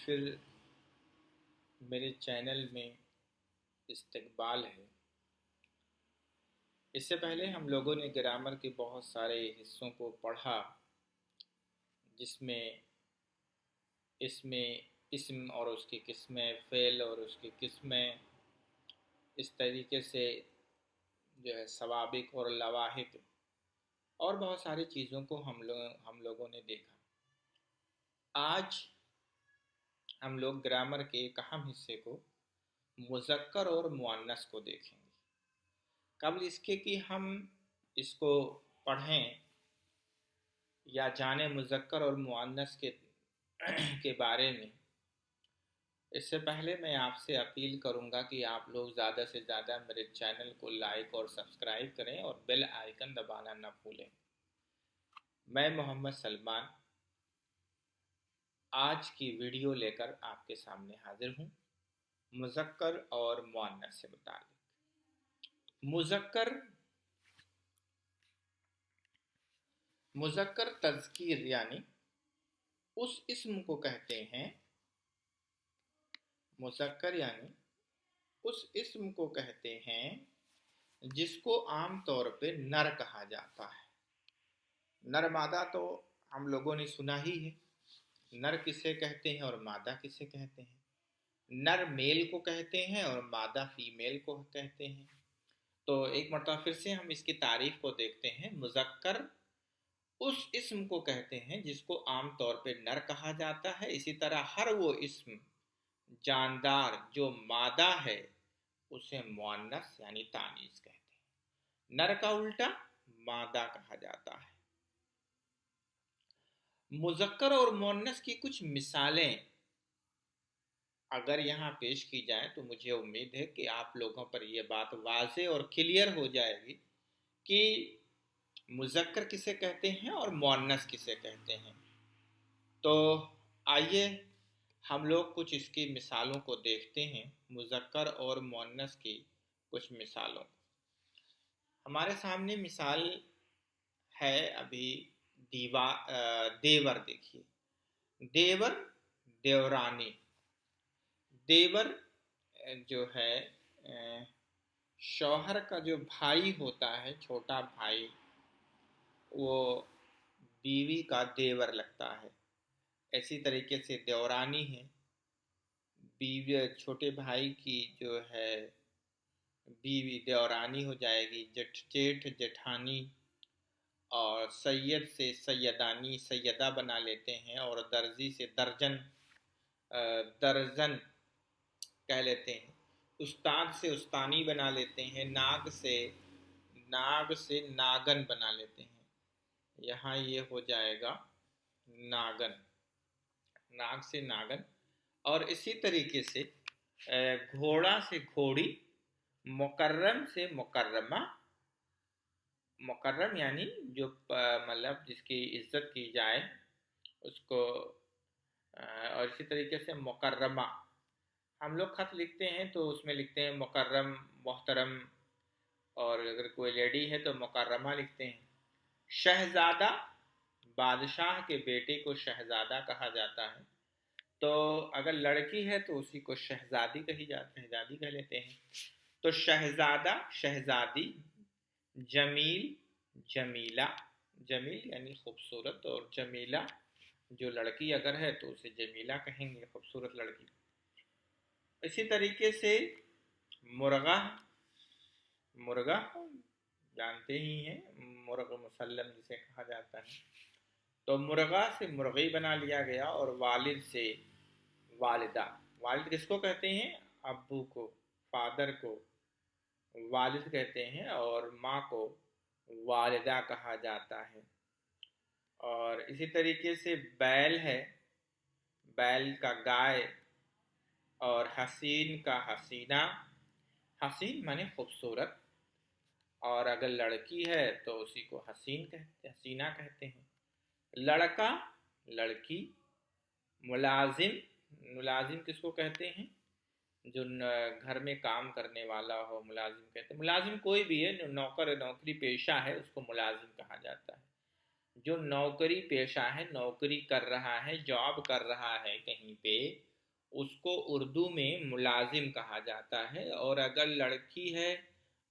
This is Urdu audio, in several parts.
پھر میرے چینل میں استقبال ہے۔ اس سے پہلے ہم لوگوں نے گرامر کے بہت سارے حصوں کو پڑھا، جس میں اسم اور اس کی قسمیں، فعل اور اس کی قسمیں، اس طریقے سے جو ہے سوابق اور لواحق اور بہت ساری چیزوں کو ہم لوگوں نے دیکھا۔ آج ہم لوگ گرامر کے ایک اہم حصے کو، مذکر اور مؤنث کو دیکھیں گے۔ قبل اس کے کہ ہم اس کو پڑھیں یا جانیں مذکر اور مؤنث کے بارے میں، اس سے پہلے میں آپ سے اپیل کروں گا کہ آپ لوگ زیادہ سے زیادہ میرے چینل کو لائک اور سبسکرائب کریں اور بیل آئیکن دبانا نہ بھولیں۔ میں محمد سلمان آج کی ویڈیو لے کر آپ کے سامنے حاضر ہوں، مذکر اور مؤنث سے متعلق۔ مذکر تذکیر یعنی اس اسم کو کہتے ہیں، مذکر یعنی اس اسم کو کہتے ہیں جس کو عام طور پہ نر کہا جاتا ہے۔ نر مادہ تو ہم لوگوں نے سنا ہی ہے، نر کسے کہتے ہیں اور مادہ کسے کہتے ہیں۔ نر میل کو کہتے ہیں اور مادہ فیمیل کو کہتے ہیں۔ تو ایک مرتبہ پھر سے ہم اس کی تعریف کو دیکھتے ہیں۔ مذکر اس اسم کو کہتے ہیں جس کو عام طور پہ نر کہا جاتا ہے، اسی طرح ہر وہ اسم جاندار جو مادہ ہے اسے مؤنث یعنی تانیث کہتے ہیں۔ نر کا الٹا مادہ کہا جاتا ہے۔ مذکر اور مؤنث کی کچھ مثالیں اگر یہاں پیش کی جائیں تو مجھے امید ہے کہ آپ لوگوں پر یہ بات واضح اور کلیئر ہو جائے گی کہ مذکر کسے کہتے ہیں اور مؤنث کسے کہتے ہیں۔ تو آئیے ہم لوگ کچھ اس کی مثالوں کو دیکھتے ہیں، مذکر اور مؤنث کی کچھ مثالوں۔ ہمارے سامنے مثال ہے ابھی دیور، دیکھیے دیور، دیورانی۔ دیور جو ہے شوہر کا جو بھائی ہوتا ہے، چھوٹا بھائی، وہ بیوی کا دیور لگتا ہے۔ اسی طریقے سے دیورانی ہے، بیوی چھوٹے بھائی کی جو ہے بیوی دیورانی ہو جائے گی۔ جیٹھ جیٹھانی، اور سید سے سیدانی، سیدہ بنا لیتے ہیں، اور درزی سے درزن کہہ لیتے ہیں۔ استاد سے استانی بنا لیتے ہیں، ناگ سے ناگن بنا لیتے ہیں۔ یہاں یہ ہو جائے گا ناگن، ناگ سے ناگن۔ اور اسی طریقے سے گھوڑا سے گھوڑی، مکرم سے مکرمہ۔ مکرم یعنی جو مطلب جس کی عزت کی جائے اس کو، اور اسی طریقے سے مکرمہ۔ ہم لوگ خط لکھتے ہیں تو اس میں لکھتے ہیں مکرم، محترم، اور اگر کوئی لیڈی ہے تو مکرمہ لکھتے ہیں۔ شہزادہ، بادشاہ کے بیٹے کو شہزادہ کہا جاتا ہے، تو اگر لڑکی ہے تو اسی کو شہزادی کہہ لیتے ہیں۔ تو شہزادہ، شہزادی، جمیل، جمیلہ۔ جمیل یعنی خوبصورت، اور جمیلہ جو لڑکی اگر ہے تو اسے جمیلہ کہیں گے، خوبصورت لڑکی۔ اسی طریقے سے مرغہ، مرغہ جانتے ہی ہیں، مرغ مسلم جسے کہا جاتا ہے۔ تو مرغہ سے مرغی بنا لیا گیا، اور والد سے والدہ۔ والد کس کو کہتے ہیں؟ ابو کو، فادر کو والد کہتے ہیں، اور ماں کو والدہ کہا جاتا ہے۔ اور اسی طریقے سے بیل ہے، بیل کا گائے، اور حسین کا حسینہ۔ حسین مانے خوبصورت، اور اگر لڑکی ہے تو اسی کو حسینہ کہتے ہیں۔ لڑکا، لڑکی۔ ملازم، ملازم کس کو کہتے ہیں؟ جو گھر میں کام کرنے والا ہو ملازم کہتے ہیں۔ ملازم کوئی بھی ہے، جو نوکری پیشہ ہے اس کو ملازم کہا جاتا ہے۔ جو نوکری پیشہ ہے، نوکری کر رہا ہے، جاب کر رہا ہے کہیں پہ، اس کو اردو میں ملازم کہا جاتا ہے، اور اگر لڑکی ہے،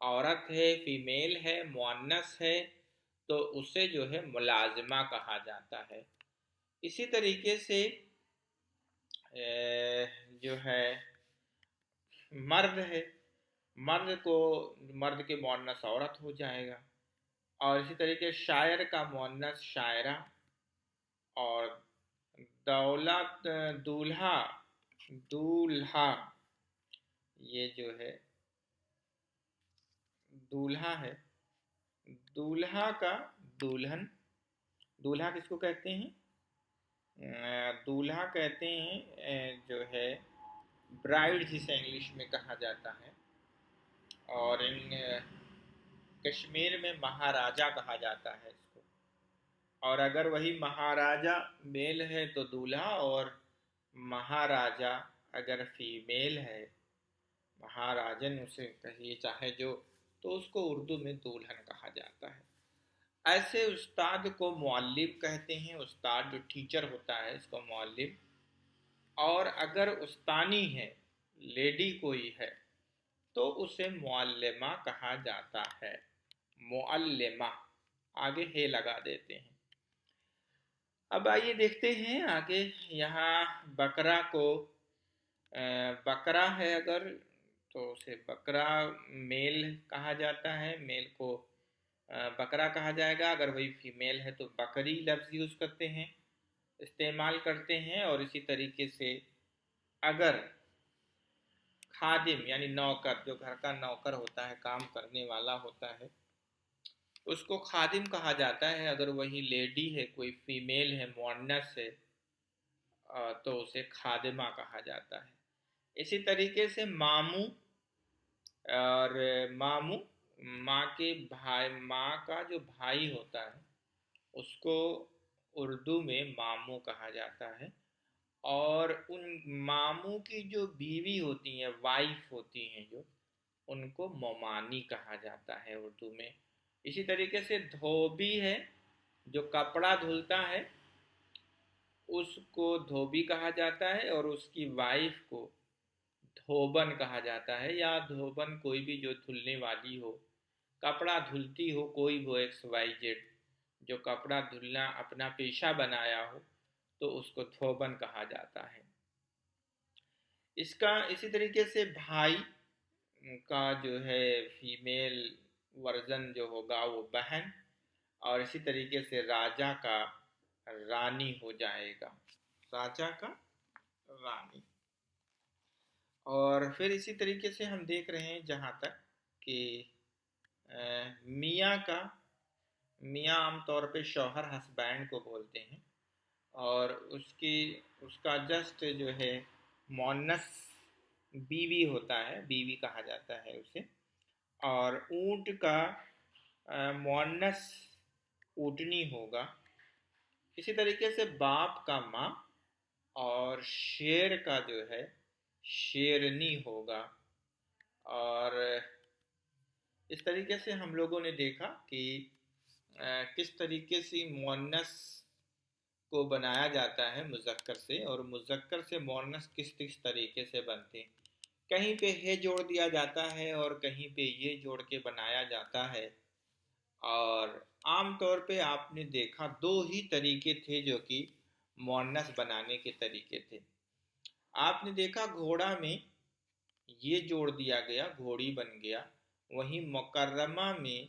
عورت ہے، فیمیل ہے، مؤنث ہے، تو اسے جو ہے ملازمہ کہا جاتا ہے۔ اسی طریقے سے جو ہے مرد ہے، مرد کے مؤنث عورت ہو جائے گا، اور اسی طریقے شاعر کا مؤنث شاعرہ، اور دولت دولہا، دولہا یہ جو ہے دولہا ہے، دولہا کا دلہن، دولہا کس کو کہتے ہیں؟ دولہا کہتے ہیں جو ہے برائڈ جسے انگلش میں کہا جاتا ہے، اور کشمیر میں مہاراجا کہا جاتا ہے اس کو، اور اگر وہی مہاراجا میل ہے تو دولہا، اور مہاراجا اگر فیمیل ہے، مہاراجن اسے کہیے چاہے جو، تو اس کو اردو میں دلہن کہا جاتا ہے۔ ایسے استاد کو معلم کہتے ہیں، استاد جو ٹیچر ہوتا ہے اس کو معلم، اور اگر استانی ہے، لیڈی کوئی ہے، تو اسے معلمہ کہا جاتا ہے، معلمہ، آگے ہے لگا دیتے ہیں۔ اب آئیے دیکھتے ہیں آگے، یہاں بکرا کو، بکرا ہے اگر تو اسے بکرا میل کہا جاتا ہے، میل کو بکرا کہا جائے گا، اگر وہی فیمیل ہے تو بکری لفظ یوز کرتے ہیں، استعمال کرتے ہیں۔ اور اسی طریقے سے اگر خادم یعنی نوکر، جو گھر کا نوکر ہوتا ہے، کام کرنے والا ہوتا ہے، اس کو خادم کہا جاتا ہے، اگر وہی لیڈی ہے، کوئی فیمیل ہے، مؤنث ہے، تو اسے خادمہ کہا جاتا ہے۔ اسی طریقے سے ماموں، اور ماموں ماں کے بھائی، ماں کا جو بھائی ہوتا ہے اس کو اردو میں ماموں کہا جاتا ہے، اور ان ماموں کی جو بیوی ہوتی ہیں، وائف ہوتی ہیں جو، ان کو مومانی کہا جاتا ہے اردو میں۔ اسی طریقے سے دھوبی ہے، جو کپڑا دھلتا ہے، اس کو دھوبی کہا جاتا ہے، اور اس کی وائف کو دھوبن کہا جاتا ہے، یا دھوبن کوئی بھی جو دھلنے والی ہو، کپڑا دھلتی ہو، کوئی وہ ایکس وائی جیڈ جو کپڑا دھلنا اپنا پیشہ بنایا ہو، تو اس کو دھوبن کہا جاتا ہے۔ اسی طریقے سے بھائی کا جو ہے فیمیل ورژن جو ہوگا وہ بہن، اور اسی طریقے سے راجا کا رانی ہو جائے گا، راجا کا رانی۔ اور پھر اسی طریقے سے ہم دیکھ رہے ہیں جہاں تک کہ میاں عام طور پہ شوہر ہسبینڈ کو بولتے ہیں، اور اس کا جسٹ جو ہے مؤنث بیوی ہوتا ہے، بیوی کہا جاتا ہے اسے، اور اونٹ کا مؤنث اونٹنی ہوگا۔ اسی طریقے سے باپ کا ماں، اور شیر کا جو ہے شیرنی ہوگا۔ اور اس طریقے سے ہم لوگوں نے دیکھا کہ کس طریقے سے مؤنث کو بنایا جاتا ہے مذکر سے، اور مذکر سے مؤنث کس طریقے سے بنتے ہیں۔ کہیں پہ ہے جوڑ دیا جاتا ہے، اور کہیں پہ یہ جوڑ کے بنایا جاتا ہے، اور عام طور پہ آپ نے دیکھا دو ہی طریقے تھے جو کہ مؤنث بنانے کے طریقے تھے۔ آپ نے دیکھا گھوڑا میں یہ جوڑ دیا گیا، گھوڑی بن گیا، وہیں مکرمہ میں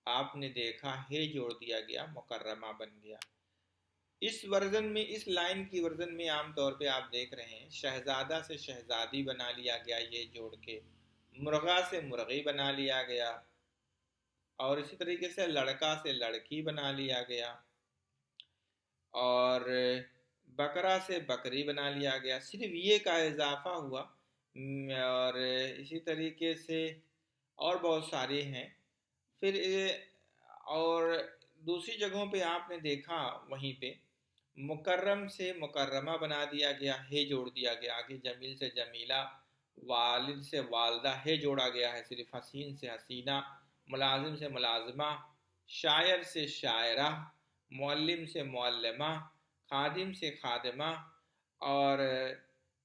آپ نے دیکھا ہے جوڑ دیا گیا، مکرمہ بن گیا۔ اس ورژن میں، اس لائن کی ورژن میں عام طور پہ آپ دیکھ رہے ہیں شہزادہ سے شہزادی بنا لیا گیا یہ جوڑ کے، مرغا سے مرغی بنا لیا گیا، اور اسی طریقے سے لڑکا سے لڑکی بنا لیا گیا، اور بکرا سے بکری بنا لیا گیا، صرف یہ کا اضافہ ہوا۔ اور اسی طریقے سے اور بہت سارے ہیں۔ پھر اور دوسری جگہوں پہ آپ نے دیکھا وہیں پہ مکرم سے مکرمہ بنا دیا گیا، ہے جوڑ دیا گیا، آگے جمیل سے جمیلہ، والد سے والدہ ہے جوڑا گیا ہے صرف، حسین سے حسینہ، ملازم سے ملازمہ، شاعر سے شاعرہ، معلم سے معلمہ، خادم سے خادمہ، اور